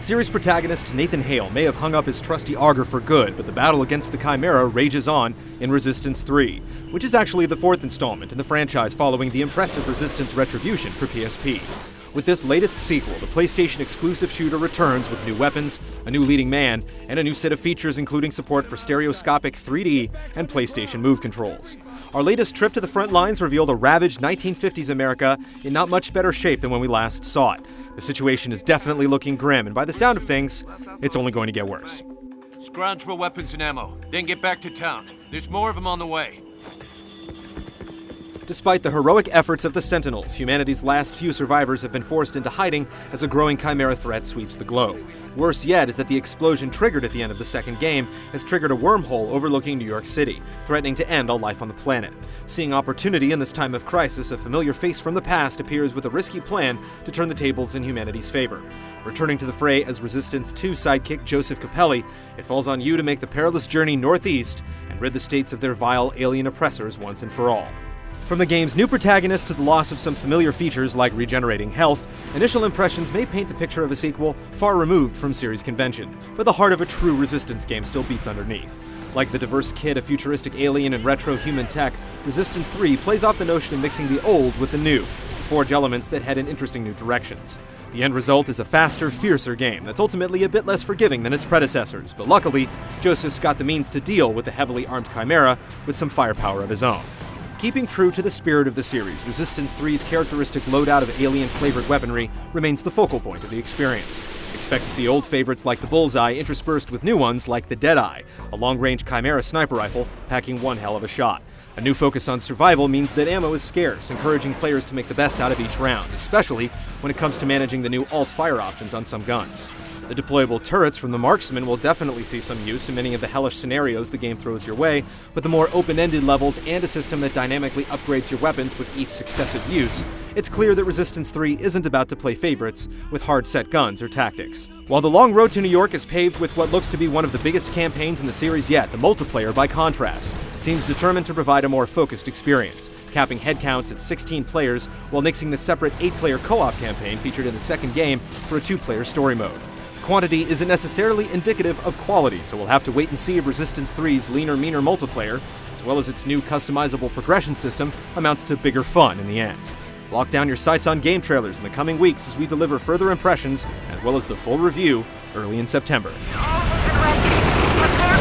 Series protagonist Nathan Hale may have hung up his trusty Auger for good, but the battle against the Chimera rages on in Resistance 3, which is actually the fourth installment in the franchise following the impressive Resistance Retribution for PSP. With this latest sequel, the PlayStation-exclusive shooter returns with new weapons, a new leading man, and a new set of features including support for stereoscopic 3D and PlayStation Move controls. Our latest trip to the front lines revealed a ravaged 1950s America in not much better shape than when we last saw it. The situation is definitely looking grim, and by the sound of things, it's only going to get worse. Scrounge for weapons and ammo, then get back to town. There's more of them on the way. Despite the heroic efforts of the Sentinels, humanity's last few survivors have been forced into hiding as a growing Chimera threat sweeps the globe. Worse yet is that the explosion triggered at the end of the second game has triggered a wormhole overlooking New York City, threatening to end all life on the planet. Seeing opportunity in this time of crisis, a familiar face from the past appears with a risky plan to turn the tables in humanity's favor. Returning to the fray as Resistance 2 sidekick Joseph Capelli, it falls on you to make the perilous journey northeast and rid the states of their vile alien oppressors once and for all. From the game's new protagonist to the loss of some familiar features like regenerating health, initial impressions may paint the picture of a sequel far removed from series convention, but the heart of a true Resistance game still beats underneath. Like the diverse kit of futuristic alien and retro human tech, Resistance 3 plays off the notion of mixing the old with the new, to forge elements that head in interesting new directions. The end result is a faster, fiercer game that's ultimately a bit less forgiving than its predecessors, but luckily, Joseph's got the means to deal with the heavily armed Chimera with some firepower of his own. Keeping true to the spirit of the series, Resistance 3's characteristic loadout of alien-flavored weaponry remains the focal point of the experience. Expect to see old favorites like the Bullseye interspersed with new ones like the Deadeye, a long-range Chimera sniper rifle packing one hell of a shot. A new focus on survival means that ammo is scarce, encouraging players to make the best out of each round, especially when it comes to managing the new alt-fire options on some guns. The deployable turrets from the marksman will definitely see some use in many of the hellish scenarios the game throws your way, but the more open-ended levels and a system that dynamically upgrades your weapons with each successive use, it's clear that Resistance 3 isn't about to play favorites with hard-set guns or tactics. While the long road to New York is paved with what looks to be one of the biggest campaigns in the series yet, the multiplayer, by contrast, seems determined to provide a more focused experience, capping headcounts at 16 players while nixing the separate 8-player co-op campaign featured in the second game for a 2-player story mode. Quantity isn't necessarily indicative of quality, so we'll have to wait and see if Resistance 3's leaner, meaner multiplayer, as well as its new customizable progression system, amounts to bigger fun in the end. Lock down your sights on game trailers in the coming weeks as we deliver further impressions, as well as the full review, early in September. All ready. Prepare